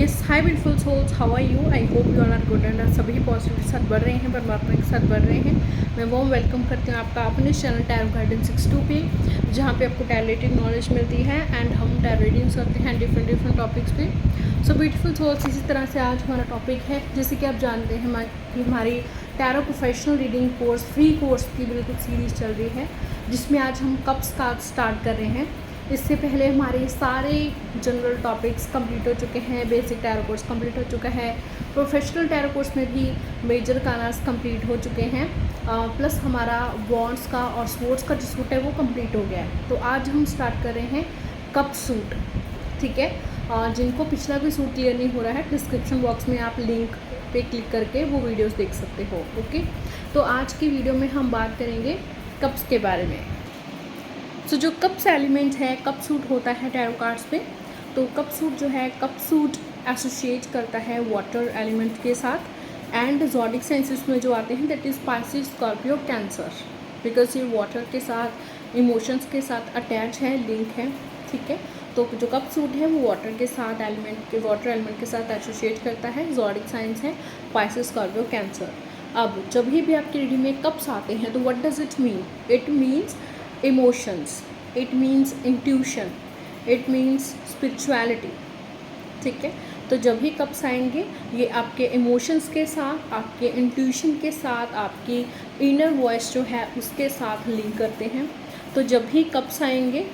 Yes hi beautiful souls, how are you? I hope you all are good and सभी positive के साथ बढ़ रहे हैं, परमात्मा के साथ बढ़ रहे हैं। मैं वो वेलकम करती हूँ आपका अपने चैनल टैरो गार्डन 62 पे, जहाँ पे आपको टैरो रिलेटेड नॉलेज मिलती है एंड हम टैरो रीडिंग्स करते हैं डिफरेंट टॉपिक्स पे। सो ब्यूटीफुल सोल्स, इसी तरह से आज हमारा टॉपिक है, जैसे कि आप जानते हैं कि हमारी tarot professional reading course free course की बिल्कुल सीरीज़ चल रही है, जिसमें आज हम कप्स का स्टार्ट कर रहे हैं। इससे पहले हमारे सारे जनरल टॉपिक्स कंप्लीट हो चुके हैं। बेसिक टैरो कोर्स कंप्लीट हो चुका है, प्रोफेशनल टैरो कोर्स में भी मेजर कानास कंप्लीट हो चुके हैं, प्लस हमारा वॉन्ड्स का और स्वॉर्ड्स का जो सूट है वो कंप्लीट हो गया है। तो आज हम स्टार्ट कर रहे हैं कप सूट, ठीक है। जिनको पिछला भी सूट क्लियर नहीं हो रहा है, डिस्क्रिप्शन बॉक्स में आप लिंक पे क्लिक करके वो वीडियोस देख सकते हो, ओके। तो आज की वीडियो में हम बात करेंगे कप्स के बारे में। तो जो कप्स एलिमेंट है, कप सूट होता है टैरो कार्ड्स पे, तो कप सूट जो है, कप सूट एसोसिएट करता है वाटर एलिमेंट के साथ एंड ज़ोडिक साइंस में जो आते हैं that is Pisces, Scorpio, Cancer, because ये वाटर के साथ, इमोशंस के साथ अटैच है, लिंक है, ठीक है। तो जो कप सूट है वो वाटर के साथ वाटर एलिमेंट के साथ एसोसिएट करता है। ज़ोडिक साइंस है स्पाइसिस, स्कॉर्पियो, कैंसर। अब जब भी आपकी रीडिंग में कप्स आते हैं तो what does it mean? It means emotions, it means intuition, it means spirituality, ठीक है। तो जब भी कप्स आएंगे ये आपके इमोशंस के साथ, आपके इंट्यूशन के साथ, आपकी इनर वॉइस जो है उसके साथ लिंक करते हैं। तो जब भी कप्स आएंगे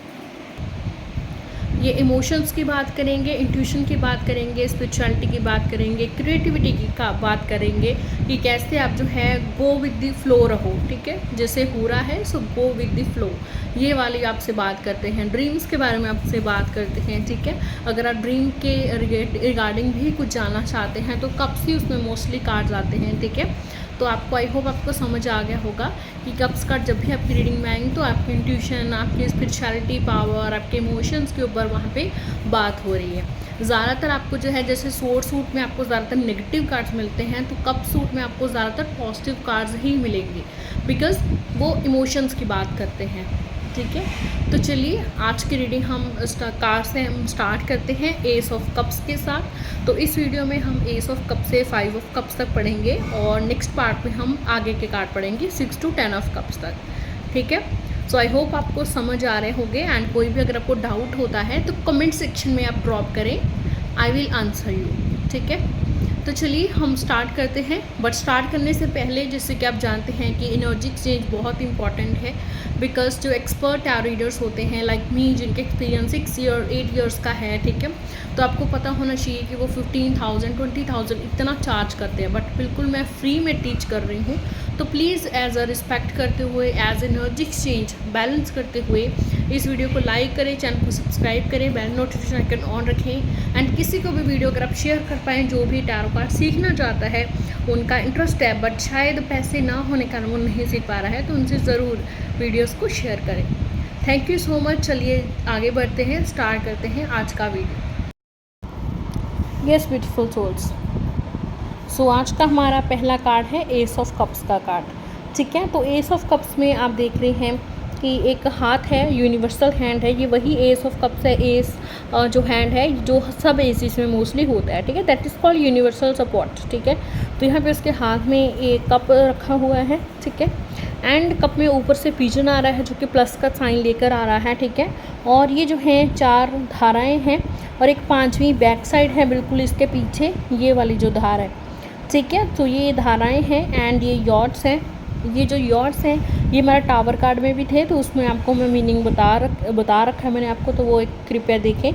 ये इमोशंस की बात करेंगे, इंट्यूशन की बात करेंगे, स्पिरिचुअलिटी की बात करेंगे, क्रिएटिविटी की बात करेंगे कि कैसे आप जो है गो विद द फ्लो रहो, ठीक है। जैसे हो रहा है सो गो विद द फ्लो, ये वाली आपसे बात करते हैं। ड्रीम्स के बारे में आपसे बात करते हैं, ठीक है। अगर आप ड्रीम के रिगार्डिंग भी कुछ जानना चाहते हैं तो कप्स ही उसमें मोस्टली कार्ड्स आते हैं, ठीक है। तो आपको आई होप आपको समझ आ गया होगा कि कप्स कार्ड जब भी आपकी रीडिंग में आएंगे तो आपकी इंट्यूशन, आपकी स्पिरिचुअलिटी पावर, आपके इमोशंस के ऊपर वहाँ पे बात हो रही है। ज़्यादातर आपको जो है, जैसे स्वॉर्ड सूट में आपको ज़्यादातर नेगेटिव कार्ड्स मिलते हैं, तो कप सूट में आपको ज़्यादातर पॉजिटिव कार्ड्स ही मिलेंगे, बिकॉज वो इमोशंस की बात करते हैं, ठीक है। तो चलिए आज की रीडिंग हम कार्ड से हम स्टार्ट करते हैं एस ऑफ कप्स के साथ। तो इस वीडियो में हम एस ऑफ कप से 5 ऑफ कप्स तक पढ़ेंगे और नेक्स्ट पार्ट में हम आगे के कार्ड पढ़ेंगे 6 to 10 ऑफ कप्स तक, ठीक है। सो आई होप आपको समझ आ रहे होंगे एंड कोई भी अगर आपको डाउट होता है तो कमेंट सेक्शन में आप ड्रॉप करें, आई विल आंसर यू, ठीक है। तो चलिए हम स्टार्ट करते हैं, बट स्टार्ट करने से पहले जैसे कि आप जानते हैं कि एनर्जी एक्सचेंज बहुत इंपॉर्टेंट है, बिकॉज जो एक्सपर्ट टैरो रीडर्स होते हैं लाइक मी, जिनके एक्सपीरियंस 6 ईयर 8 ईयर्स का है, ठीक है, तो आपको पता होना चाहिए कि वो 15,000 20,000 इतना चार्ज करते हैं, बट बिल्कुल मैं फ्री में टीच कर रही हूँ। तो प्लीज़ एज अ रिस्पेक्ट करते हुए, एज एनर्जी एक्सचेंज बैलेंस करते हुए इस वीडियो को लाइक करें, चैनल को सब्सक्राइब करें, बेल नोटिफिकेशन आइकन ऑन रखें एंड किसी को भी वीडियो अगर आप शेयर कर पाएँ जो भी टैरो कार्ड सीखना चाहता है, उनका इंटरेस्ट है बट शायद पैसे ना होने के कारण वो नहीं सीख पा रहा है, तो उनसे ज़रूर वीडियोस को शेयर करें। Thank you so much. चलिए आगे बढ़ते हैं, स्टार्ट करते हैं आज का वीडियो। यस ब्यूटीफुल सोल्स, सो आज का हमारा पहला कार्ड है एस ऑफ कप्स का कार्ड, ठीक है। तो एस ऑफ कप्स में आप देख रहे हैं कि एक हाथ है, यूनिवर्सल हैंड है, ये वही एस ऑफ कप्स है। एस जो हैंड है जो सब एसिस में मोस्टली होता है, ठीक है, that is called universal support, ठीक है। तो यहाँ पे उसके हाथ में एक कप रखा हुआ है, ठीक है, एंड कप में ऊपर से पिजन आ रहा है जो कि प्लस का साइन लेकर आ रहा है, ठीक है। और ये जो है 4 धाराएँ हैं और एक 5वीं बैक साइड है बिल्कुल इसके पीछे, ये वाली जो धार है, ठीक है। तो ये धाराएँ हैं एंड ये यॉर्ड्स हैं। ये जो यॉर्ड्स हैं ये मेरा टावर कार्ड में भी थे, तो उसमें आपको मैं मीनिंग बता रखा है मैंने आपको, तो वो एक कृपया देखें।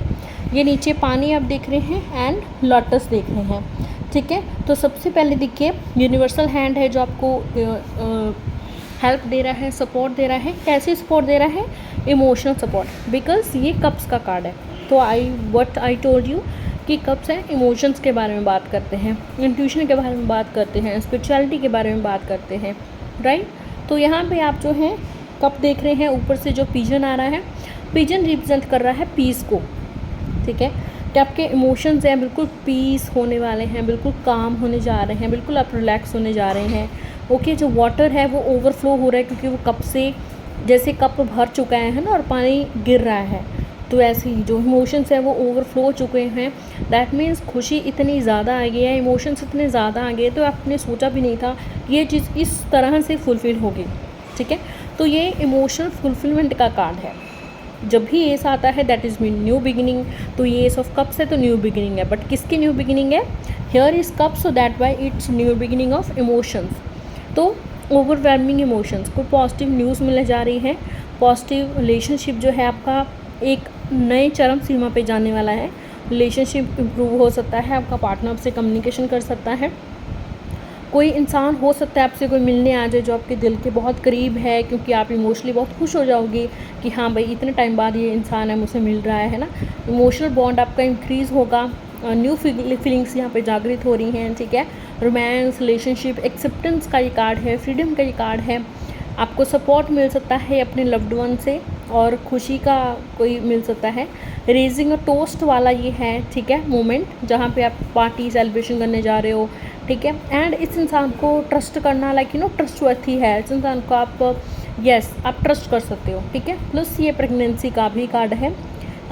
ये नीचे पानी आप देख रहे हैं एंड लोटस देख रहे हैं, ठीक है। तो सबसे पहले देखिए यूनिवर्सल हैंड है जो आपको हेल्प दे रहा है, सपोर्ट दे रहा है। कैसे सपोर्ट दे रहा है? इमोशनल सपोर्ट, बिकॉज ये कप्स का कार्ड है। तो आई टोल्ड यू कि कप्स हैं, इमोशंस के बारे में बात करते हैं, इंट्यूशन के बारे में बात करते हैं, स्पिरिचुअलिटी के बारे में बात करते हैं, राइट। तो यहाँ पे आप जो है कप देख रहे हैं, ऊपर से जो पिजन आ रहा है, पिजन रिप्रेजेंट कर रहा है पीस को, ठीक है। कि आपके इमोशंस हैं बिल्कुल पीस होने वाले हैं, बिल्कुल काम होने जा रहे हैं, बिल्कुल आप रिलैक्स होने जा रहे हैं, ओके। जो वाटर है वो ओवरफ्लो हो रहा है क्योंकि वो कप से, जैसे कप भर चुका है ना और पानी गिर रहा है, तो ऐसे ही जो इमोशंस हैं वो ओवरफ्लो हो चुके हैं। दैट मीन्स खुशी इतनी ज़्यादा आ गई है, इमोशंस इतने ज़्यादा आ गए तो आपने सोचा भी नहीं था कि ये चीज़ इस तरह से फुलफ़िल होगी, ठीक है। तो ये इमोशनल फुलफ़िलमेंट का कार्ड है। जब भी एस आता है that is mean new beginning. तो ये एस ऑफ कप्स है तो न्यू बिगिनिंग है, बट किसकी न्यू बिगिनिंग है? Here is cups, so that why it's new beginning of emotions. तो ओवरवेलमिंग इमोशंस को पॉजिटिव न्यूज़ मिलने जा रही है। पॉजिटिव रिलेशनशिप जो है आपका एक नए चरम सीमा पे जाने वाला है। रिलेशनशिप इम्प्रूव हो सकता है, आपका पार्टनर आपसे कम्युनिकेशन कर सकता है। कोई इंसान हो सकता है आपसे कोई मिलने आ जाए जो आपके दिल के बहुत करीब है, क्योंकि आप इमोशनली बहुत खुश हो जाओगे कि हाँ भाई इतने टाइम बाद ये इंसान है मुझसे मिल रहा है ना। इमोशनल बॉन्ड आपका इंक्रीज़ होगा। न्यू फीलिंग्स यहाँ पे जागृत हो रही हैं, ठीक है। रोमांस, रिलेशनशिप, एक्सेप्टेंस का ये कार्ड है, फ्रीडम का ये कार्ड है। आपको सपोर्ट मिल सकता है अपने लव्ड वन से और खुशी का कोई मिल सकता है। रेजिंग अ टोस्ट वाला ये है, ठीक है, मोमेंट जहाँ पे आप पार्टी सेलिब्रेशन करने जा रहे हो, ठीक है। एंड इस इंसान को ट्रस्ट करना लाइक ट्रस्टवर्थी है। इस इंसान को आप आप ट्रस्ट कर सकते हो, ठीक है। प्लस ये प्रेगनेंसी का भी कार्ड है।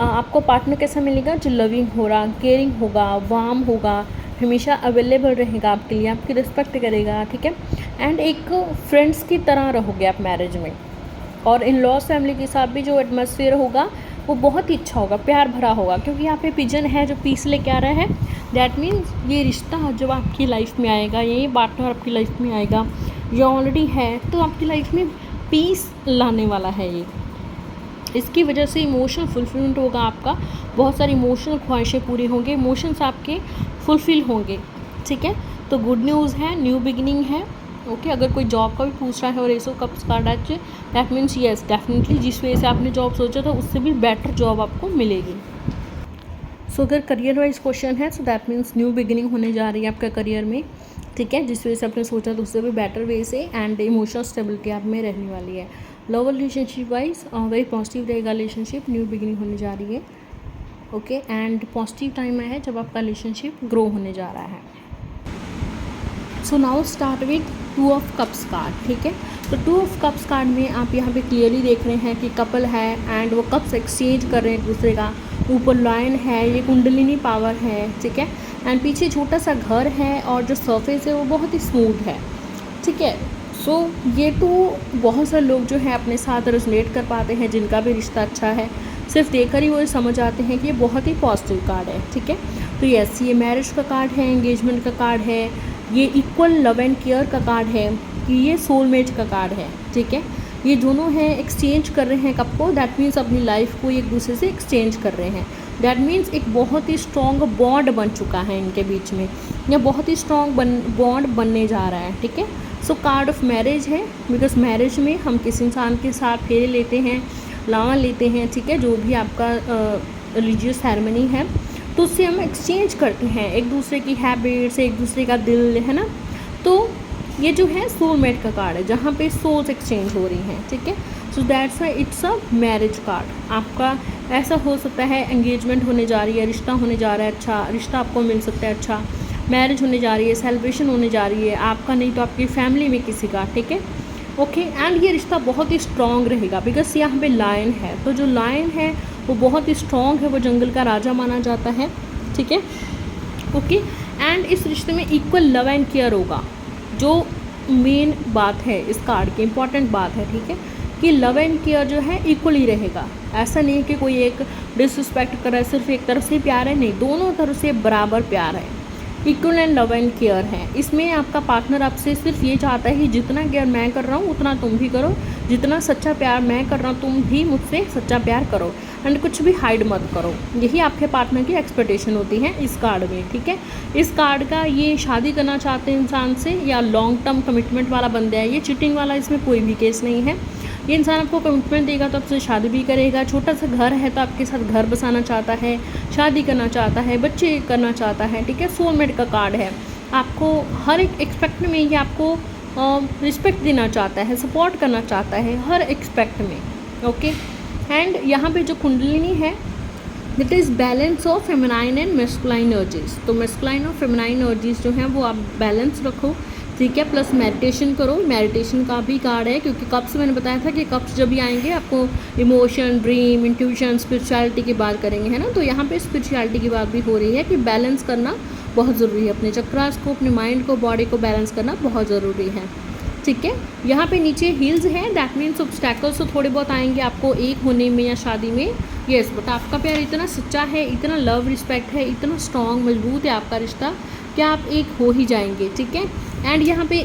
आपको पार्टनर कैसा मिलेगा? जो लविंग होगा, केयरिंग होगा, वार्म होगा, हमेशा अवेलेबल रहेगा आपके लिए, आपकी रिस्पेक्ट करेगा, ठीक है। एंड एक फ्रेंड्स की तरह रहोगे आप मैरिज में। और इन लॉज फैमिली के साथ भी जो एटमॉस्फेयर होगा वो बहुत ही अच्छा होगा, प्यार भरा होगा, क्योंकि यहाँ पे पिजन है जो पीस लेके आ रहा है। दैट मीन्स ये रिश्ता जब आपकी लाइफ में आएगा, ये पार्टनर आपकी लाइफ में आएगा, ये ऑलरेडी है, तो आपकी लाइफ में पीस लाने वाला है ये। इसकी वजह से इमोशनल फुलफिलमेंट होगा आपका, बहुत सारी इमोशनल ख्वाहिशें पूरी होंगी, इमोशंस आपके फुलफिल होंगे, ठीक है। तो गुड न्यूज़ है, न्यू बिगिनिंग है, ओके। अगर कोई जॉब का भी पूछ रहा है और एसो कप्स कार्ड है, दैट मीन्स येस डेफिनेटली जिस वजह से आपने जॉब सोचा था उससे भी बेटर जॉब आपको मिलेगी। सो अगर करियर वाइज क्वेश्चन है so that means new beginning होने जा रही है आपका करियर में, ठीक है, जिस वजह से आपने सोचा था उससे भी बेटर वे से। एंड इमोशनल स्टेबिलिटी आप में रहने वाली है। Love relationship wise very positive रहेगा रिलेशनशिप, न्यू बिगिनिंग होने जा रही है, ओके। एंड पॉजिटिव टाइम है जब आपका रिलेशनशिप ग्रो होने जा रहा है। So now start with 2 of cups card, ठीक है। तो 2 ऑफ कप्स कार्ड में आप यहाँ पे क्लियरली देख रहे हैं कि कपल है एंड वो कप्स एक्सचेंज कर रहे हैं एक दूसरे का। ऊपर लायन है, ये कुंडलिनी पावर है, ठीक है। एंड पीछे छोटा सा घर है और जो सरफेस है वो बहुत ही स्मूथ है, ठीक है। सो ये तो बहुत सारे लोग जो है अपने साथ रेजोनेट कर पाते हैं जिनका भी रिश्ता अच्छा है, सिर्फ देखकर ही वो समझ आते हैं कि ये बहुत ही पॉजिटिव कार्ड है, ठीक है। तो यस, ये मैरिज का कार्ड है, एंगेजमेंट का कार्ड है, ये इक्वल लव एंड केयर का कार्ड है, कि ये सोलमेट का कार्ड है, ठीक है। ये दोनों हैं एक्सचेंज कर रहे हैं कप को, दैट मीन्स अपनी लाइफ को एक दूसरे से एक्सचेंज कर रहे हैं। दैट मीन्स एक बहुत ही स्ट्रॉन्ग बॉन्ड बन चुका है इनके बीच में, या बहुत ही स्ट्रॉन्ग बॉन्ड बनने जा रहा है, ठीक है। सो कार्ड ऑफ मैरिज है, बिकॉज मैरिज में हम किसी इंसान के साथ फेरे लेते हैं, लावा लेते हैं, ठीक है, जो भी आपका रिलीजियस सेरेमनी है, तो उससे हम एक्सचेंज करते हैं एक दूसरे की हैबिट्स, एक दूसरे का दिल, है ना। तो ये जो है सोलमेट का कार्ड है जहाँ पे सोल्स एक्सचेंज हो रही हैं, ठीक है। So that's why it's a marriage card. आपका ऐसा हो सकता है एंगेजमेंट होने जा रही है, रिश्ता होने जा रहा है, अच्छा रिश्ता आपको मिल सकता है, अच्छा मैरिज होने जा रही है, सेलिब्रेशन होने जा रही है, आपका नहीं तो आपकी फैमिली में किसी का, ठीक है, ओके। एंड ये रिश्ता बहुत ही स्ट्रॉन्ग रहेगा बिकॉज यहाँ पे लायन है, तो जो लायन है वो बहुत ही स्ट्रॉन्ग है, वो जंगल का राजा माना जाता है, ठीक है, ओके। एंड इस रिश्ते में इक्वल लव एंड केयर होगा, जो मेन बात है इस कार्ड की, इंपॉर्टेंट बात है, ठीक है, कि लव एंड केयर जो है इक्वल ही रहेगा। ऐसा नहीं कि कोई एक डिसरिस्पेक्ट कर रहा है, सिर्फ एक तरफ से प्यार है, नहीं, दोनों तरफ से बराबर प्यार है, equal and love and care है। इसमें आपका पार्टनर आपसे सिर्फ ये चाहता है कि जितना केयर मैं कर रहा हूँ उतना तुम भी करो, जितना सच्चा प्यार मैं कर रहा हूँ तुम भी मुझसे सच्चा प्यार करो, एंड कुछ भी हाइड मत करो। यही आपके पार्टनर की एक्सपेक्टेशन होती है इस कार्ड में, ठीक है। इस कार्ड का ये शादी करना चाहते हैं इंसान से या लॉन्ग टर्म कमिटमेंट वाला बंदा है, ये चीटिंग वाला इसमें कोई भी केस नहीं है। ये इंसान आपको कमिटमेंट देगा तो आपसे शादी भी करेगा, छोटा सा घर है तो आपके साथ घर बसाना चाहता है, शादी करना चाहता है, बच्चे करना चाहता है, ठीक है। सोलमेट का कार्ड है, आपको हर एक एक्सपेक्ट में ये आपको रिस्पेक्ट देना चाहता है, सपोर्ट करना चाहता है हर एक्सपेक्ट में, ओके। एंड यहाँ पे जो कुंडलिनी है that is balance of feminine and masculine energies. तो मेस्कुलाइन और फेमिनाइन एनर्जीज जो हैं वो आप बैलेंस रखो, ठीक है। प्लस मेडिटेशन करो, मेडिटेशन का भी कार्ड है, क्योंकि कप्स मैंने बताया था कि कप्स जब भी आएंगे आपको इमोशन, ड्रीम, इंट्यूशन, स्पिरिचुअलिटी की बात करेंगे, है ना। तो यहाँ पे स्पिरिचुअलिटी की बात भी हो रही है कि बैलेंस करना बहुत ज़रूरी है, अपने चक्रास को, अपने माइंड को, बॉडी को बैलेंस करना बहुत ज़रूरी है, ठीक है। यहाँ पे नीचे हील्स हैं, दैट मीन्स ऑब्स्टैकल्स तो थोड़े बहुत आएंगे आपको एक होने में या शादी में, येस, बट आपका प्यार इतना सच्चा है, इतना लव रिस्पेक्ट है, इतना स्ट्रॉन्ग मजबूत है आपका रिश्ता कि आप एक हो ही जाएंगे, ठीक है। एंड यहाँ पे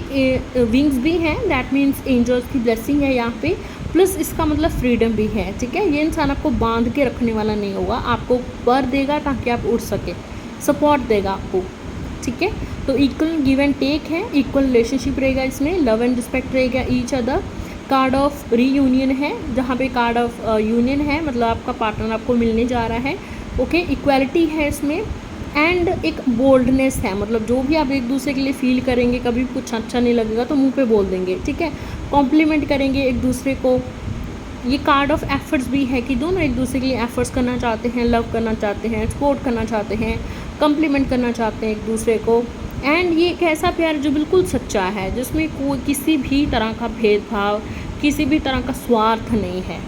विंग्स भी हैं, दैट मीन्स एंजल्स की ब्लेसिंग है यहाँ पे, प्लस इसका मतलब फ्रीडम भी है, ठीक है। ये इंसान आपको बांध के रखने वाला नहीं होगा, आपको पर देगा ताकि आप उड़ सके, सपोर्ट देगा आपको, ठीक है। तो इक्वल गिव एंड टेक है, इक्वल रिलेशनशिप रहेगा इसमें, लव एंड रिस्पेक्ट रहेगा each other. Card of reunion है, जहाँ पे कार्ड ऑफ यूनियन है, मतलब आपका पार्टनर आपको मिलने जा रहा है, ओके। इक्वालिटी है इसमें, एंड एक बोल्डनेस है, मतलब जो भी आप एक दूसरे के लिए फील करेंगे, कभी कुछ अच्छा नहीं लगेगा तो मुंह पे बोल देंगे, ठीक है। कॉम्प्लीमेंट करेंगे एक दूसरे को। ये कार्ड ऑफ एफर्ट्स भी है कि दोनों एक दूसरे के लिए एफर्ट्स करना चाहते हैं, लव करना चाहते हैं, सपोर्ट करना चाहते हैं, कॉम्प्लीमेंट करना चाहते हैं एक दूसरे को। एंड ये एक ऐसा प्यार जो बिल्कुल सच्चा है, जिसमें कोई किसी भी तरह का भेदभाव, किसी भी तरह का स्वार्थ नहीं है,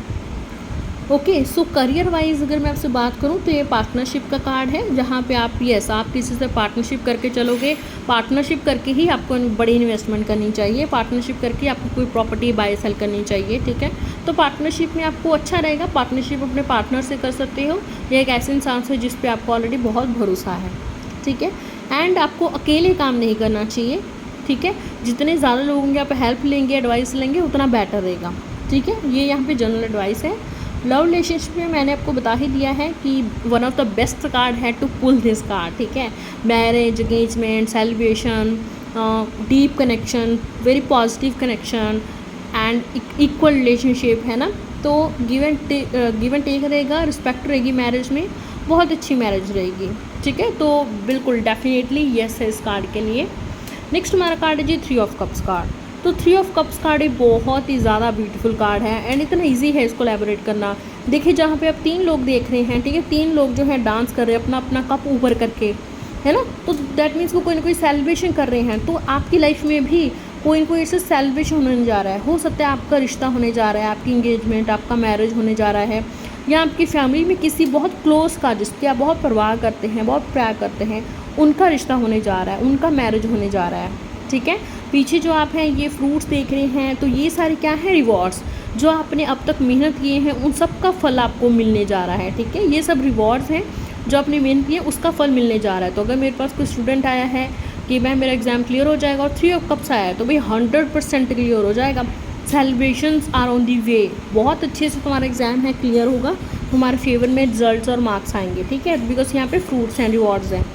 ओके। सो करियर वाइज अगर मैं आपसे बात करूं तो ये पार्टनरशिप का कार्ड है, जहां पे आप यस आप किसी से पार्टनरशिप करके चलोगे, पार्टनरशिप करके ही आपको बड़ी इन्वेस्टमेंट करनी चाहिए, पार्टनरशिप करके आपको कोई प्रॉपर्टी बाय सेल करनी चाहिए, ठीक है। तो पार्टनरशिप में आपको अच्छा रहेगा, पार्टनरशिप अपने पार्टनर से कर सकते हो, ये एक ऐसे इंसान से जिस पे आपको ऑलरेडी बहुत भरोसा है, ठीक है। एंड आपको अकेले काम नहीं करना चाहिए, ठीक है। जितने ज़्यादा लोगों की आप हेल्प लेंगे, एडवाइस लेंगे, उतना बेटर रहेगा, ठीक है। ये यहाँ पे जनरल एडवाइस है। लव रिलेशनशिप में मैंने आपको बता ही दिया है कि one of the best card है टू पुल दिस कार्ड, ठीक है। Marriage, engagement, celebration, deep connection, very positive connection and equal relationship, है ना। तो गिव एंड टेक रहेगा, रिस्पेक्ट रहेगी मैरिज में, बहुत अच्छी मैरिज रहेगी, ठीक है। तो बिल्कुल डेफिनेटली येस है इस कार्ड के लिए। नेक्स्ट हमारा कार्ड है जी 3 ऑफ कप्स कार्ड। तो 3 ऑफ कप्स कार्ड एक बहुत ही ज़्यादा ब्यूटीफुल कार्ड है, एंड इतना इजी है इसको एलैबोरेट करना। देखिए जहाँ पे आप 3 लोग देख रहे हैं, ठीक है, 3 लोग जो है डांस कर रहे हैं अपना अपना कप ऊपर करके, है ना। तो दैट मीन्स वो कोई ना कोई सेलिब्रेशन कर रहे हैं। तो आपकी लाइफ में भी कोई ना कोई ऐसे सेलिब्रेशन होने जा रहा है, हो सकता है आपका रिश्ता होने जा रहा है, आपकी इंगेजमेंट, आपका मैरिज होने जा रहा है, या आपकी फैमिली में किसी बहुत क्लोज का, जिसकी आप बहुत परवाह करते हैं, बहुत प्यार करते हैं, उनका रिश्ता होने जा रहा है, उनका मैरिज होने जा रहा है, ठीक है। पीछे जो आप हैं ये फ्रूट्स देख रहे हैं, तो ये सारे क्या है, रिवॉर्ड्स जो आपने अब तक मेहनत किए हैं उन सब का फल आपको मिलने जा रहा है, ठीक है। ये सब रिवॉर्ड्स हैं जो आपने मेहनत की है, उसका फल मिलने जा रहा है। तो अगर मेरे पास कोई स्टूडेंट आया है कि मैम मेरा एग्ज़ाम क्लियर हो जाएगा और 3 ऑफ कप्स आया है, तो भाई 100% क्लियर हो जाएगा। सेलिब्रेशंस आर ऑन दी वे, बहुत अच्छे से तुम्हारा एग्ज़ाम है क्लियर होगा, तुम्हारे फेवर में रिजल्ट्स और मार्क्स आएंगे, ठीक है, बिकॉज यहाँ पे फ्रूट्स हैं, रिवॉर्ड्स हैं,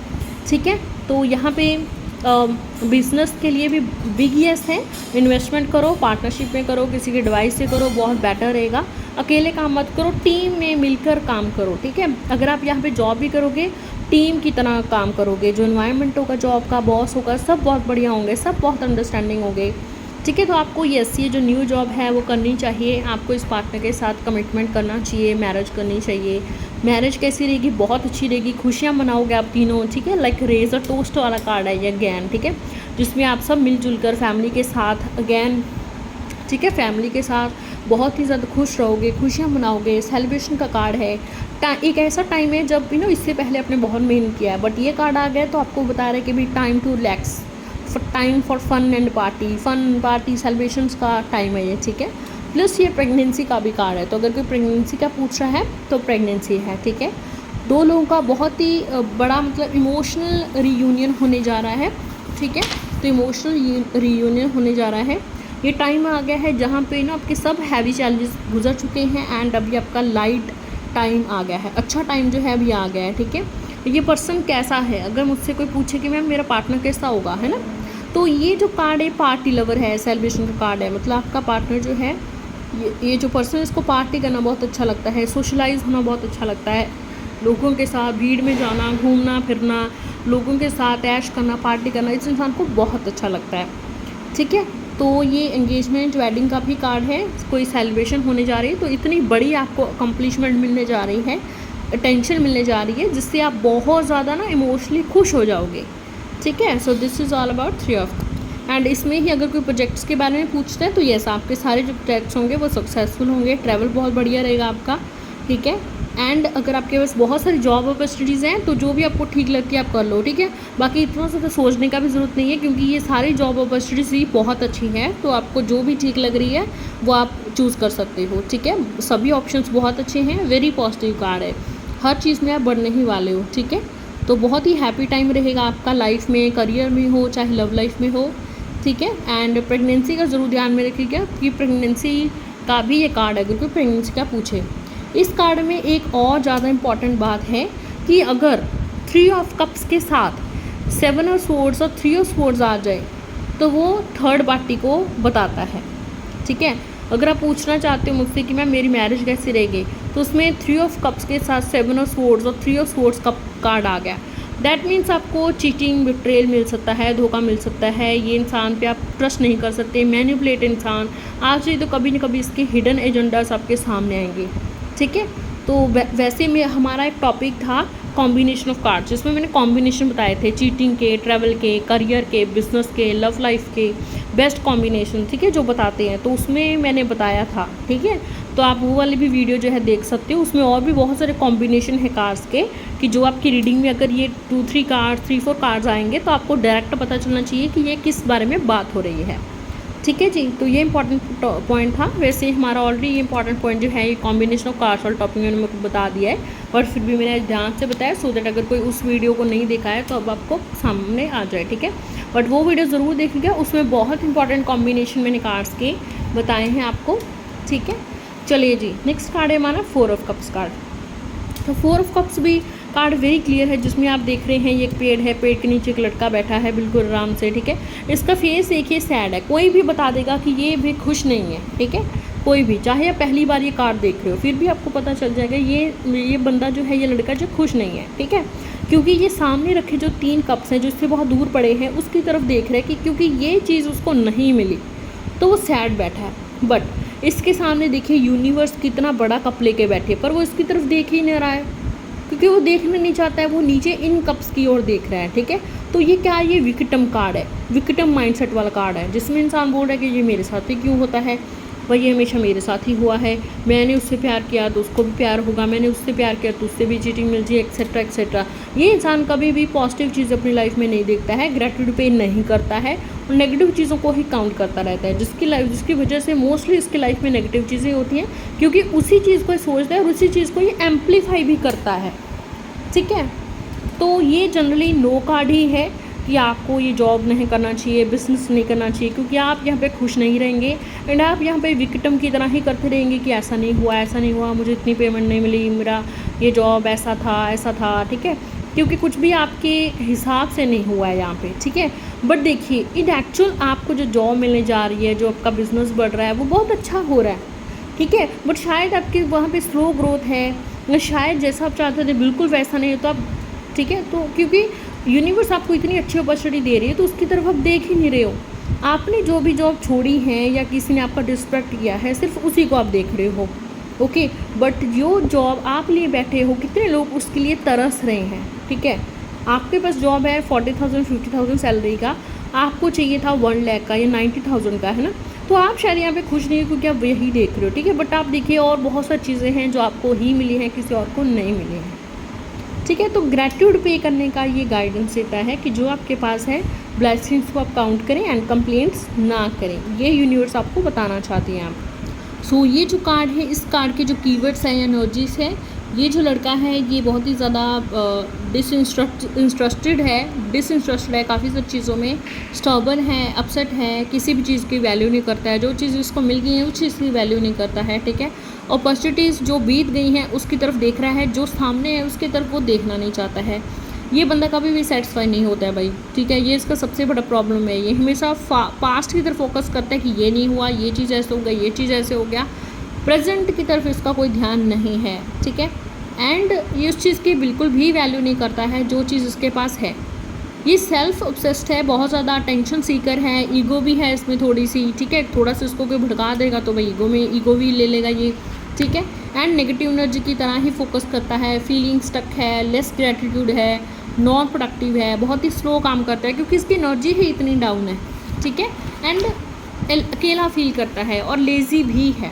ठीक है। तो यहाँ पे बिज़नेस के लिए भी बिग येस है, इन्वेस्टमेंट करो, पार्टनरशिप में करो, किसी की एडवाइस से करो, बहुत बेटर रहेगा। अकेले काम मत करो, टीम में मिलकर काम करो, ठीक है। अगर आप यहाँ पे जॉब भी करोगे, टीम की तरह काम करोगे, जो इन्वायरमेंट होगा, जॉब का बॉस होगा, सब बहुत बढ़िया होंगे, सब बहुत अंडरस्टैंडिंग होंगे, ठीक है। तो आपको यस ये जो न्यू जॉब है वो करनी चाहिए, आपको इस पार्टनर के साथ कमिटमेंट करना चाहिए, मैरिज करनी चाहिए। मैरिज कैसी रहेगी, बहुत अच्छी रहेगी, खुशियाँ मनाओगे आप तीनों, ठीक है। लाइक रेज अ टोस्ट वाला कार्ड है ये अगैन, ठीक है, जिसमें आप सब मिलजुल कर फैमिली के साथ अगैन, ठीक है, फैमिली के साथ बहुत ही ज़्यादा खुश रहोगे, खुशियाँ मनाओगे। सेलिब्रेशन का कार्ड है, एक ऐसा टाइम है जब इससे पहले आपने बहुत मेहनत किया है, बट ये कार्ड आ गया तो आपको बता रहा है कि भाई time to relax, time for fun and party celebrations का टाइम है ये, ठीक है। प्लस ये प्रेगनेंसी का भी कार्ड है, तो अगर कोई प्रेगनेंसी का पूछ रहा है तो प्रेगनेंसी है, ठीक है। 2 लोगों का बहुत ही बड़ा मतलब इमोशनल रीयूनियन होने जा रहा है, ठीक है। तो इमोशनल रीयूनियन होने जा रहा है, ये टाइम आ गया है जहाँ पे आपके सब हैवी चैलेंजेस गुजर चुके हैं, एंड अभी आपका लाइट टाइम आ गया है, अच्छा टाइम जो है अभी आ गया है, ठीक है। ये पर्सन कैसा है, अगर मुझसे कोई पूछे कि मैम मेरा पार्टनर कैसा होगा, है ना, तो ये जो कार्ड है पार्टी लवर है, सेलिब्रेशन का कार्ड है, मतलब आपका पार्टनर जो है, ये जो पर्सन है इसको पार्टी करना बहुत अच्छा लगता है, सोशलाइज होना बहुत अच्छा लगता है, लोगों के साथ भीड़ में जाना, घूमना फिरना, लोगों के साथ ऐश करना, पार्टी करना, इस इंसान को बहुत अच्छा लगता है, ठीक है। तो ये एंगेजमेंट वेडिंग का भी कार्ड है, कोई सेलिब्रेशन होने जा रही है, तो इतनी बड़ी आपको अकम्पलिशमेंट मिलने जा रही है, अटेंशन मिलने जा रही है, जिससे आप बहुत ज़्यादा ना इमोशनली खुश हो जाओगे, ठीक है। So this is all about 3 of. And इसमें ही अगर कोई प्रोजेक्ट्स के बारे में पूछता है तो यस, आपके सारे जो प्रोजेक्ट्स होंगे वो सक्सेसफुल होंगे, ट्रैवल बहुत बढ़िया रहेगा आपका, ठीक है। एंड अगर आपके पास बहुत सारी जॉब अपॉर्चुनिटीज़ हैं तो जो भी आपको ठीक लगती है आप कर लो, ठीक है। बाकी इतना ज़्यादा सोचने का भी ज़रूरत नहीं है, क्योंकि ये सारी जॉब अपॉर्चुनिटीज़ ही बहुत अच्छी हैं, तो आपको जो भी ठीक लग रही है वो आप चूज़ कर सकते हो, ठीक है। सभी ऑप्शंस बहुत अच्छे हैं, वेरी पॉजिटिव कार्ड है, हर चीज़ में आप बढ़ने ही वाले हो, ठीक है। तो बहुत ही हैप्पी टाइम रहेगा आपका, लाइफ में, करियर में हो चाहे लव लाइफ में हो, ठीक है। एंड प्रेगनेंसी का ज़रूर ध्यान में रखिएगा कि प्रेगनेंसी का भी ये कार्ड है, अगर कोई प्रेगनेंसी का पूछे। इस कार्ड में एक और ज़्यादा इम्पॉर्टेंट बात है कि अगर 3 ऑफ कप्स के साथ 7 ऑफ स्वॉर्ड्स और 3 ऑफ स्वॉर्ड्स आ जाए तो वो थर्ड पार्टी को बताता है, ठीक है। अगर आप पूछना चाहते हो मुझसे कि मैम मेरी मैरिज कैसी रहेगी, तो उसमें 3 ऑफ कप्स के साथ 7 ऑफ स्वॉर्ड्स और 3 ऑफ स्वॉर्ड्स का कार्ड आ गया। दैट मीन्स आपको चीटिंग, बिट्रेयल मिल सकता है, धोखा मिल सकता है, ये इंसान पे आप ट्रस्ट नहीं कर सकते, मैनिपुलेट इंसान आज नहीं तो कभी न कभी इसके हिडन एजेंडास आपके सामने आएंगे, ठीक है। तो वैसे में हमारा एक टॉपिक था कॉम्बिनेशन ऑफ कार्ड्स, जिसमें मैंने कॉम्बिनेशन बताए थे चीटिंग के, ट्रैवल के, करियर के, बिजनेस के, लव लाइफ के बेस्ट कॉम्बिनेशन, ठीक है, जो बताते हैं, तो उसमें मैंने बताया था, ठीक है। तो आप वो वाली भी वीडियो जो है देख सकते हो, उसमें और भी बहुत सारे कॉम्बिनेशन है कार्ड्स के, कि जो आपकी रीडिंग में अगर ये 2-3 कार्ड 3-4 कार्ड्स आएंगे तो आपको डायरेक्ट पता चलना चाहिए कि ये किस बारे में बात हो रही है, ठीक है जी। तो ये इंपॉर्टेंट पॉइंट था। वैसे हमारा ऑलरेडी ये इंपॉर्टेंट पॉइंट जो है ये कॉम्बिनेशन ऑफ कार्ड्स वाला टॉपिक मैंने मेरे को बता दिया है, और फिर भी मैंने ध्यान से बताया सो दैट अगर कोई उस वीडियो को नहीं देखा है तो अब आपको सामने आ जाए, ठीक है। बट वो वीडियो ज़रूर देखिएगा, उसमें बहुत इंपॉर्टेंट कॉम्बिनेशन मैंने कार्ड्स के बताए हैं आपको, ठीक है। चलिए जी, नेक्स्ट कार्ड है हमारा 4 ऑफ कप्स कार्ड। तो 4 ऑफ कप्स भी कार्ड वेरी क्लियर है, जिसमें आप देख रहे हैं ये एक पेड़ है, पेड़ के नीचे एक लड़का बैठा है बिल्कुल आराम से, ठीक है। इसका फेस देखिए सैड है, कोई भी बता देगा कि ये भी खुश नहीं है, ठीक है। कोई भी, चाहे आप पहली बार ये कार्ड देख रहे हो फिर भी आपको पता चल जाएगा ये बंदा जो है, ये लड़का जो खुश नहीं है, ठीक है। क्योंकि ये सामने रखे जो 3 कप्स हैं जो इससे बहुत दूर पड़े हैं उसकी तरफ देख रहे हैं कि क्योंकि ये चीज़ उसको नहीं मिली तो वो सैड बैठा है। बट इसके सामने देखिए यूनिवर्स कितना बड़ा कप लेके बैठे, पर वो इसकी तरफ देख ही नहीं रहा है, क्योंकि वो देखना नहीं चाहता है, वो नीचे इन कप्स की ओर देख रहा है, ठीक है। तो ये क्या है, ये विक्टिम कार्ड है, विक्टिम माइंडसेट वाला कार्ड है, जिसमें इंसान बोल रहा है कि ये मेरे साथ ही क्यों होता है, वही हमेशा मेरे साथ ही हुआ है, मैंने उससे प्यार किया तो उसको भी प्यार होगा, मैंने उससे प्यार किया तो उससे भी चीटिंग मिल जाए, एक्सेट्रा एक्सेट्रा। ये इंसान कभी भी पॉजिटिव चीज़ अपनी लाइफ में नहीं देखता है, ग्रेटिट्यूड पे नहीं करता है, और नेगेटिव चीज़ों को ही काउंट करता रहता है, जिसकी वजह से मोस्टली इसकी लाइफ में नेगेटिव चीज़ें होती हैं, क्योंकि उसी चीज़ को सोचता है और उसी चीज़ को ये एम्पलीफाई भी करता है, ठीक है। तो ये जनरली नो कार्ड ही है कि आपको ये जॉब नहीं करना चाहिए, बिजनेस नहीं करना चाहिए, क्योंकि आप यहाँ पे खुश नहीं रहेंगे एंड आप यहाँ पे विक्टिम की तरह ही करते रहेंगे कि ऐसा नहीं हुआ, ऐसा नहीं हुआ, मुझे इतनी पेमेंट नहीं मिली, मेरा ये जॉब ऐसा था, ठीक है। क्योंकि कुछ भी आपके हिसाब से नहीं हुआ है यहाँ पे, ठीक है। बट देखिए इन एक्चुअल आपको जो जॉब मिलने जा रही है, जो आपका बिजनेस बढ़ रहा है वो बहुत अच्छा हो रहा है, ठीक है। बट शायद आपके वहाँ पे स्लो ग्रोथ है, शायद जैसा आप चाहते थे बिल्कुल वैसा नहीं हो, तो आप, ठीक है, तो क्योंकि यूनिवर्स आपको इतनी अच्छी अपॉर्चुनिटी दे रही है तो उसकी तरफ आप देख ही नहीं रहे हो। आपने जो भी जॉब छोड़ी है या किसी ने आपका डिस्ट्रैक्ट किया है सिर्फ उसी को आप देख रहे हो, ओके। बट जो जॉब आप लिए बैठे हो कितने लोग उसके लिए तरस रहे हैं, ठीक है। आपके पास जॉब है 40,000 50,000 सैलरी का, आपको चाहिए था 1 लाख का या 90,000 का, है ना। तो आप शायद यहाँ पे खुश नहीं हो क्योंकि आप यही देख रहे हो, ठीक है। बट आप देखिए और बहुत सारी चीज़ें हैं जो आपको ही मिली हैं, किसी और को नहीं मिली हैं, ठीक है। तो ग्रेटिट्यूड पे करने का ये गाइडेंस देता है कि जो आपके पास है ब्लेसिंग्स को आप काउंट करें एंड कंप्लेंट्स ना करें, ये यूनिवर्स आपको बताना चाहती हैं आप। सो ये जो कार्ड है, इस कार्ड के जो कीवर्ड्स हैं या एनर्जीज है, ये जो लड़का है ये बहुत ही ज़्यादा डिसइंटरेस्टेड है काफ़ी सारी चीज़ों में, स्टबर्न है, अपसेट है, किसी भी चीज़ की वैल्यू नहीं करता है, जो चीज़ इसको मिल गई है उस चीज़ की वैल्यू नहीं करता है, ठीक है। अपॉर्चुनिटीज़ जो बीत गई हैं उसकी तरफ देख रहा है, जो सामने है उसकी तरफ वो देखना नहीं चाहता है। ये बंदा कभी भी सेटिस्फाई नहीं होता है भाई, ठीक है। ये इसका सबसे बड़ा प्रॉब्लम है, ये हमेशा पास्ट की तरफ फोकस करता है कि ये नहीं हुआ, ये चीज़ ऐसे हो गया, ये चीज़ ऐसे हो गया, प्रेजेंट की तरफ इसका कोई ध्यान नहीं है, ठीक है। एंड ये उस चीज़ की बिल्कुल भी वैल्यू नहीं करता है जो चीज़ इसके पास है। ये सेल्फ ऑब्सेस्ड है, बहुत ज़्यादा अटेंशन सीकर है, ईगो भी है इसमें थोड़ी सी, ठीक है। थोड़ा सा इसको कोई भड़का देगा तो भाई ईगो भी ले लेगा ये, ठीक है। एंड नेगेटिव एनर्जी की तरह ही फोकस करता है, फीलिंग स्टक है, लेस ग्रेटिट्यूड है, नॉन प्रोडक्टिव है, बहुत ही स्लो काम करता है क्योंकि इसकी एनर्जी ही इतनी डाउन है, ठीक है, एंड अकेला फील करता है और लेज़ी भी है।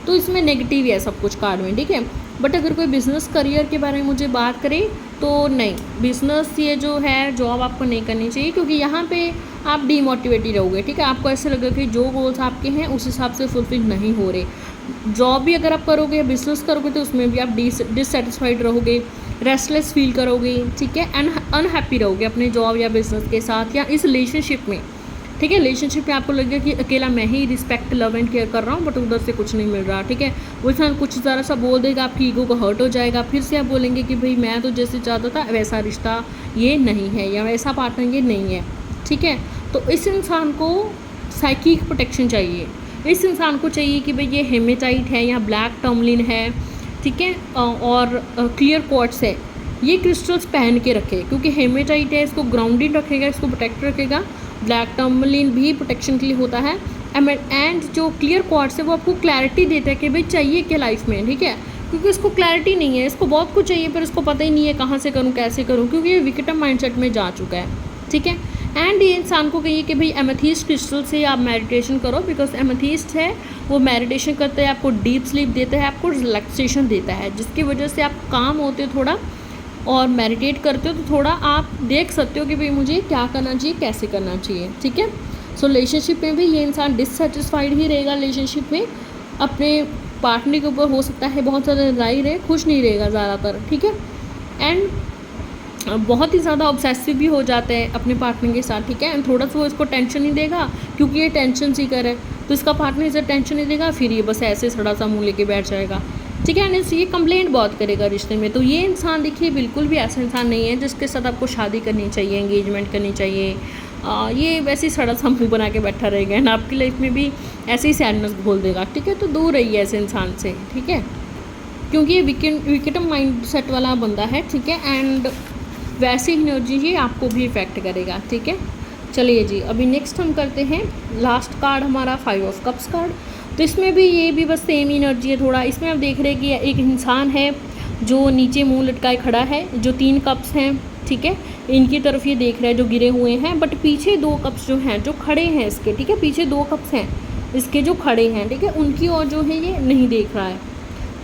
तो इसमें नेगेटिव है सब कुछ कार्ड में, ठीक है। बट अगर कोई बिज़नेस करियर के बारे में मुझे बात करे तो नहीं, बिज़नेस ये जो है जॉब आपको नहीं करनी चाहिए, क्योंकि यहाँ पे आप डीमोटिवेट ही रहोगे, ठीक है। आपको ऐसे लगेगा कि जो गोल्स आपके हैं उस हिसाब से फुलफिल नहीं हो रहे। जॉब भी अगर आप करोगे या बिज़नेस करोगे तो उसमें भी आप डिससेटिस्फाइड रहोगे, रेस्टलेस फील करोगे, ठीक है, एंड अनहैप्पी रहोगे अपने जॉब या बिज़नेस के साथ या इस रिलेशनशिप में, ठीक है। रिलेशनशिप में आपको लगेगा कि अकेला मैं ही रिस्पेक्ट, लव एंड केयर कर रहा हूँ, बट उधर से कुछ नहीं मिल रहा, ठीक है। वो इंसान कुछ ज़रा सा बोल देगा, आपकी ईगो को हर्ट हो जाएगा, फिर से आप बोलेंगे कि भाई मैं तो जैसे चाहता था वैसा रिश्ता ये नहीं है या वैसा पार्टनर ये नहीं है, ठीक है। तो इस इंसान को साइकिक प्रोटेक्शन चाहिए। इस इंसान को चाहिए कि भाई ये हेमेटाइट है या ब्लैक टर्मलिन है, ठीक है, और क्लियर क्वार्ट्ज है, ये क्रिस्टल्स पहन के रखे, क्योंकि हेमेटाइट है, इसको ग्राउंडेड रखेगा, इसको प्रोटेक्ट रखेगा। ब्लैक टर्मलिन भी प्रोटेक्शन के लिए होता है, एंड जो क्लियर क्वार्ट्ज है वो आपको क्लैरिटी देता है कि भाई चाहिए क्या लाइफ में, ठीक है। क्योंकि इसको क्लैरिटी नहीं है, इसको बहुत कुछ चाहिए पर इसको पता ही नहीं है कहाँ से करूँ, कैसे करूँ, क्योंकि ये विक्टिम माइंडसेट में जा चुका है, ठीक है। एंड ये इंसान को कहिए कि भाई एमेथिस्ट क्रिस्टल से आप मेडिटेशन करो, बिकॉज एमेथिस्ट है वो मेडिटेशन करता है, आपको डीप स्लीप देता है, आपको रिलैक्सेशन देता है, जिसकी वजह से आप काम होते हो थोड़ा और मेडिटेट करते हो तो थोड़ा आप देख सकते हो कि भाई मुझे क्या करना चाहिए, कैसे करना चाहिए, ठीक है। सो रिलेशनशिप में भी ये इंसान डिससेटिस्फाइड ही रहेगा, रिलेशनशिप में अपने पार्टनर के ऊपर हो सकता है बहुत ज़्यादा नाराज़ रहे, खुश नहीं रहेगा ज़्यादातर, ठीक है। एंड बहुत ही ज़्यादा ऑब्सेसिव भी हो जाते हैं अपने पार्टनर के साथ, ठीक है। एंड थोड़ा सा वो इसको टेंशन नहीं देगा क्योंकि ये टेंशन सीकर है, तो इसका पार्टनर इसे टेंशन नहीं देगा, फिर ये बस ऐसे सड़ा सा मुँह लेके बैठ जाएगा, ठीक है। एंड ये कंप्लेंट बहुत करेगा रिश्ते में। तो ये इंसान देखिए बिल्कुल भी ऐसा इंसान नहीं है जिसके साथ आपको शादी करनी चाहिए, एंगेजमेंट करनी चाहिए। ये वैसे ही सड़ा सा मुँह बना के बैठा रहेगा एंड आपकी लाइफ में भी ऐसे ही सैडनेस घोल देगा, ठीक है। तो दूर रहिए ऐसे इंसान से, ठीक है, क्योंकि ये विक्टिम माइंड सेट वाला बंदा है, ठीक है। एंड वैसे ही एनर्जी ही आपको भी इफ़ेक्ट करेगा, ठीक है। चलिए जी, अभी नेक्स्ट हम करते हैं लास्ट कार्ड हमारा 5 ऑफ कप्स कार्ड। तो इसमें भी ये भी बस सेम एनर्जी है थोड़ा। इसमें आप देख रहे हैं कि एक इंसान है जो नीचे मुंह लटकाए खड़ा है, जो 3 कप्स हैं, ठीक है, इनकी तरफ ये देख रहा है जो गिरे हुए हैं, बट पीछे 2 कप्स जो हैं जो खड़े हैं इसके, ठीक है, पीछे 2 कप्स हैं इसके जो खड़े हैं, ठीक है, उनकी ओर जो है ये नहीं देख रहा है,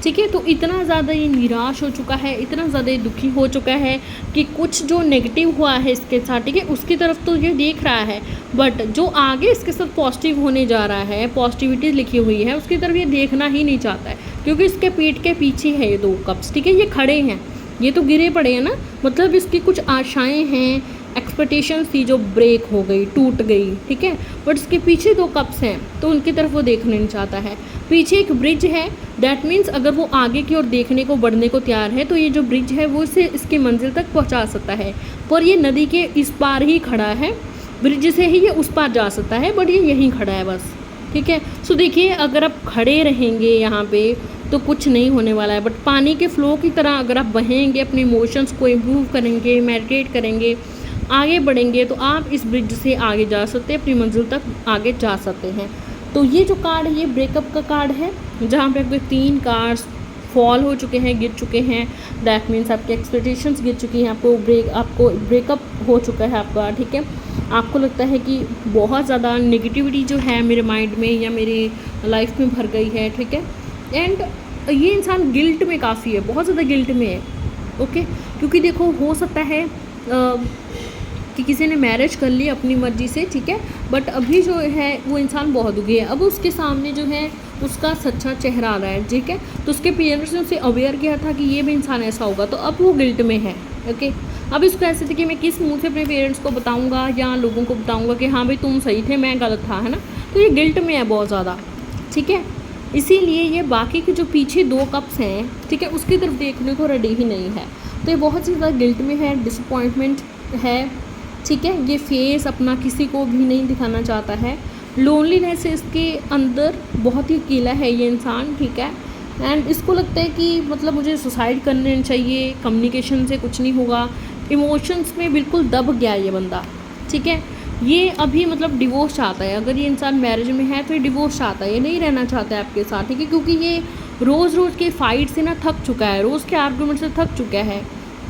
ठीक है। तो इतना ज़्यादा ये निराश हो चुका है, इतना ज़्यादा ये दुखी हो चुका है कि कुछ जो नेगेटिव हुआ है इसके साथ, ठीक है, उसकी तरफ तो ये देख रहा है, बट जो आगे इसके साथ पॉजिटिव होने जा रहा है, पॉजिटिविटी लिखी हुई है, उसकी तरफ ये देखना ही नहीं चाहता है, क्योंकि इसके पीठ के पीछे है ये 2 कप्स, ठीक है, ये खड़े हैं, ये तो गिरे पड़े हैं ना, मतलब इसकी कुछ आशाएँ हैं, एक्सपेक्टेशंस थी जो ब्रेक हो गई, टूट गई, ठीक है, बट इसके पीछे 2 कप्स हैं तो उनकी तरफ वो देखना नहीं चाहता है। पीछे एक ब्रिज है, दैट मीन्स अगर वो आगे की ओर देखने को, बढ़ने को तैयार है तो ये जो ब्रिज है वो इसे इसके मंजिल तक पहुंचा सकता है, पर ये नदी के इस पार ही खड़ा है, ब्रिज से ही ये उस पार जा सकता है, बट ये यहीं खड़ा है बस, ठीक है। सो देखिए अगर आप खड़े रहेंगे यहाँ पे तो कुछ नहीं होने वाला है, बट पानी के फ्लो की तरह अगर आप बहेंगे, अपने इमोशंस को इम्प्रूव करेंगे, मेडिटेट करेंगे, आगे बढ़ेंगे, तो आप इस ब्रिज से आगे जा सकते हैं, अपनी मंजिल तक आगे जा सकते हैं। तो ये जो कार्ड है ये ब्रेकअप का कार्ड है, जहाँ पे आपके 3 कार्ड्स फॉल हो चुके हैं, गिर चुके हैं, दैट मीन्स आपके एक्सपेक्टेशंस गिर चुकी हैं, आपको ब्रेकअप हो चुका है आपका, ठीक है। आपको लगता है कि बहुत ज़्यादा नेगेटिविटी जो है मेरे माइंड में या मेरी लाइफ में भर गई है, ठीक है। एंड ये इंसान गिल्ट में काफ़ी है, बहुत ज़्यादा गिल्ट में है, ओके, क्योंकि देखो हो सकता है कि किसी ने मैरिज कर ली अपनी मर्ज़ी से, ठीक है, बट अभी जो है वो इंसान बहुत दुखी है, अब उसके सामने जो है उसका सच्चा चेहरा आ रहा है, ठीक है। तो उसके पेरेंट्स ने उसे अवेयर किया था कि ये भी इंसान ऐसा होगा, तो अब वो गिल्ट में है, ओके। अब इसको ऐसे थे कि मैं किस मुंह से अपने पेरेंट्स को बताऊंगा या लोगों को बताऊंगा कि हाँ भाई तुम सही थे, मैं गलत था, है ना। तो ये गिल्ट में है बहुत ज़्यादा, ठीक है। इसीलिए ये बाकी के जो पीछे 2 कप्स हैं, ठीक है, उसकी तरफ देखने को रेडी ही नहीं है, तो ये बहुत ही ज़्यादा गिल्ट में है, डिसअपॉइंटमेंट है, ठीक है। ये फेस अपना किसी को भी नहीं दिखाना चाहता है, लोनलीनेस है इसके अंदर, बहुत ही अकेला है ये इंसान, ठीक है। एंड इसको लगता है कि मतलब मुझे सुसाइड करने चाहिए, कम्युनिकेशन से कुछ नहीं होगा, इमोशंस में बिल्कुल दब गया ये बंदा, ठीक है। ये अभी मतलब डिवोर्स चाहता है, अगर ये इंसान मैरिज में है तो ये डिवोर्स चाहता है, ये नहीं रहना चाहता है आपके साथ, ठीक है, क्योंकि ये रोज़ रोज़ के फाइट से ना थक चुका है, रोज़ के आर्गूमेंट से थक चुका है,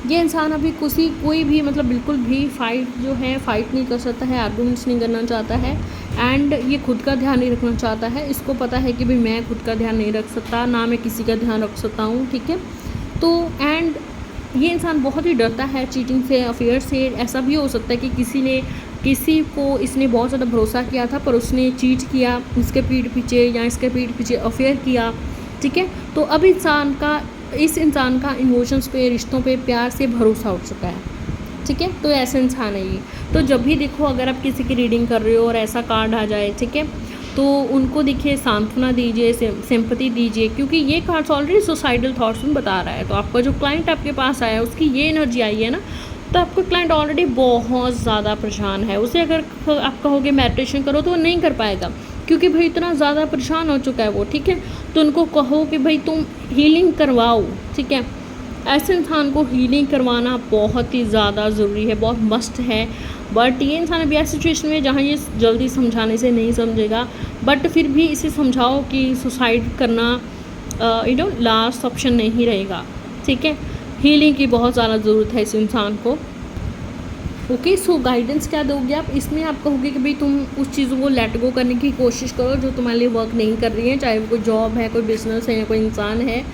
ये इंसान अभी कोई भी मतलब बिल्कुल भी फाइट नहीं कर सकता है, आर्गूमेंट्स नहीं करना चाहता है, एंड ये खुद का ध्यान नहीं रखना चाहता है। इसको पता है कि भाई मैं खुद का ध्यान नहीं रख सकता, ना मैं किसी का ध्यान रख सकता हूँ, ठीक है। तो एंड ये इंसान बहुत ही डरता है चीटिंग से, अफेयर से। ऐसा भी हो सकता है कि किसी को इसने बहुत ज़्यादा भरोसा किया था पर उसने चीट किया इसके पीठ पीछे, या इसके पीठ पीछे अफेयर किया, ठीक है। तो अब इस इंसान का इमोशंस पे, रिश्तों पे, प्यार से भरोसा उठ चुका है, ठीक है। तो ऐसा इंसान है ये। तो जब भी देखो, अगर आप किसी की रीडिंग कर रहे हो और ऐसा कार्ड आ जाए, ठीक है, तो उनको देखिए सांत्वना दीजिए, सिंपैथी दीजिए, क्योंकि ये कार्ड्स ऑलरेडी सुसाइडल थॉट्स में बता रहा है। तो आपका जो क्लाइंट आपके पास आया है उसकी ये एनर्जी आई है ना, तो आपका क्लाइंट ऑलरेडी बहुत ज़्यादा परेशान है। उसे अगर आप कहोगे मेडिटेशन करो तो वो नहीं कर पाएगा, क्योंकि भाई इतना ज़्यादा परेशान हो चुका है वो, ठीक है। तो उनको कहो कि भाई तुम हीलिंग करवाओ, ठीक है। ऐसे इंसान को हीलिंग करवाना बहुत ही ज़्यादा ज़रूरी है, बहुत मस्ट है। बट ये इंसान अभी ऐसी सिचुएशन में जहाँ ये जल्दी समझाने से नहीं समझेगा, बट फिर भी इसे समझाओ कि सुसाइड करना लास्ट ऑप्शन नहीं रहेगा, ठीक है। हीलिंग की बहुत ज़्यादा ज़रूरत है इस इंसान को। ओके, सो गाइडेंस क्या दोगे आप इसमें? आप कहोगे कि भाई तुम उस चीज़ों को लेट गो करने की कोशिश करो जो तुम्हारे लिए वर्क नहीं कर रही है, चाहे वो कोई जॉब है, कोई बिजनेस है, कोई इंसान है,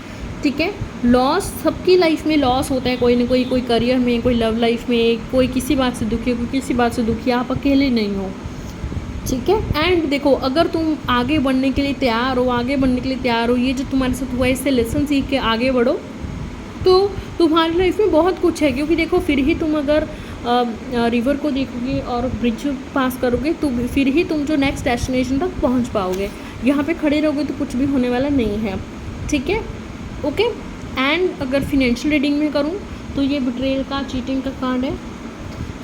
ठीक है। लॉस सबकी लाइफ में लॉस होता है, कोई ना कोई करियर में, कोई लव लाइफ में, कोई किसी बात से दुखी है, कोई किसी बात से दुखी है, आप अकेले नहीं हो, ठीक है। एंड देखो, अगर तुम आगे बढ़ने के लिए तैयार हो, ये जो तुम्हारे साथ हुआ है इससे लेसन सीख के आगे बढ़ो, तो तुम्हारी लाइफ में बहुत कुछ है। क्योंकि देखो, फिर ही तुम अगर रिवर को देखोगे और ब्रिज पास करोगे तो फिर ही तुम जो नेक्स्ट डेस्टिनेशन तक पहुंच पाओगे। यहाँ पे खड़े रहोगे तो कुछ भी होने वाला नहीं है, ठीक है। ओके, एंड अगर फिनेंशियल रीडिंग में करूँ तो ये बिट्रेयल का, चीटिंग का कार्ड है।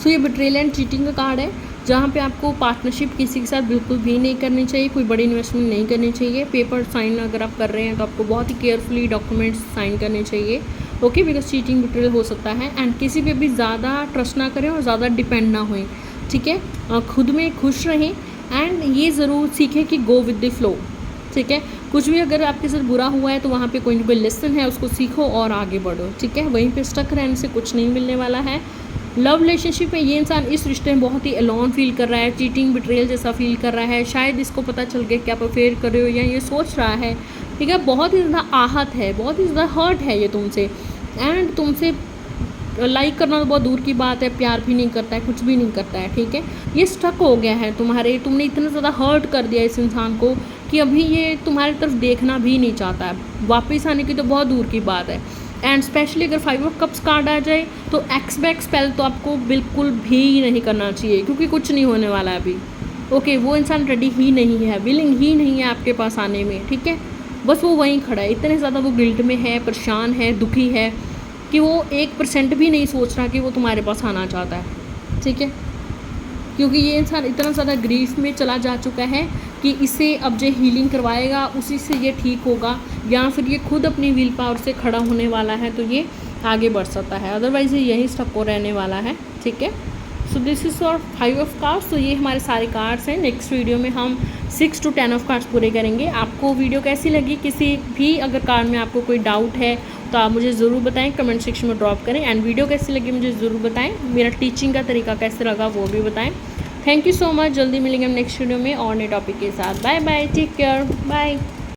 सो ये बिट्रेयल एंड चीटिंग का कार्ड है, जहाँ पे आपको पार्टनरशिप किसी के साथ बिल्कुल भी नहीं करनी चाहिए, कोई बड़ी इन्वेस्टमेंट नहीं करनी चाहिए। पेपर साइन अगर आप कर रहे हैं तो आपको बहुत ही केयरफुली डॉक्यूमेंट्स साइन करने चाहिए, ओके, बिकॉज चीटिंग बिट्रेयल हो सकता है। एंड किसी पे भी ज़्यादा ट्रस्ट ना करें और ज़्यादा डिपेंड ना होएं, ठीक है। खुद में खुश रहें, एंड ये ज़रूर सीखें कि गो विद द फ्लो, ठीक है। कुछ भी अगर आपके साथ बुरा हुआ है तो वहाँ पे कोई ना कोई लेसन है, उसको सीखो और आगे बढ़ो, ठीक है। वहीं पे स्टक रहने से कुछ नहीं मिलने वाला है। लव रिलेशनशिप में ये इंसान इस रिश्ते में बहुत ही अलोन फील कर रहा है, चीटिंग बिट्रेयल जैसा फील कर रहा है। शायद इसको पता चल गया कि आप अफेयर कर रहे हो, या ये सोच रहा है, ठीक है। बहुत ही ज़्यादा आहत है, बहुत ही ज़्यादा हर्ट है ये तुमसे, एंड तुमसे लाइक करना तो बहुत दूर की बात है, प्यार भी नहीं करता है, कुछ भी नहीं करता है, ठीक है। ये स्टक हो गया है तुमने इतना ज़्यादा हर्ट कर दिया इस इंसान को कि अभी ये तुम्हारी तरफ देखना भी नहीं चाहता है। वापस आने की तो बहुत दूर की बात है। एंड स्पेशली अगर 5 ऑफ कप्स कार्ड आ जाए तो एक्सपेक्ट स्पेल तो आपको बिल्कुल भी नहीं करना चाहिए, क्योंकि कुछ नहीं होने वाला है अभी, ओके। वो इंसान रेडी ही नहीं है, विलिंग ही नहीं है आपके पास आने में, ठीक है। बस वो वहीं खड़ा है, इतने ज़्यादा वो गिल्ट में है, परेशान है, दुखी है कि वो 1% भी नहीं सोच रहा कि वो तुम्हारे पास आना चाहता है, ठीक है। क्योंकि ये इंसान इतना ज़्यादा ग्रीफ में चला जा चुका है कि इसे अब जो हीलिंग करवाएगा उसी से ये ठीक होगा, या फिर ये खुद अपनी विल पावर से खड़ा होने वाला है तो ये आगे बढ़ सकता है, अदरवाइज़ ये यहीं स्टक हो रहने वाला है, ठीक है। So this is for 5 of cards. तो ये हमारे सारे कार्ड्स हैं। नेक्स्ट वीडियो में हम 6 to 10 ऑफ कार्ड्स पूरे करेंगे। आपको वीडियो कैसी लगी? किसी भी अगर कार्ड में आपको कोई डाउट है तो आप मुझे ज़रूर बताएं, कमेंट सेक्शन में ड्रॉप करें। एंड वीडियो कैसी लगी मुझे ज़रूर बताएं, मेरा टीचिंग का तरीका कैसे लगा वो भी बताएं। Thank you so much. जल्दी मिलेंगे हम नेक्स्ट वीडियो में और नए टॉपिक के साथ। Bye bye, take care, bye.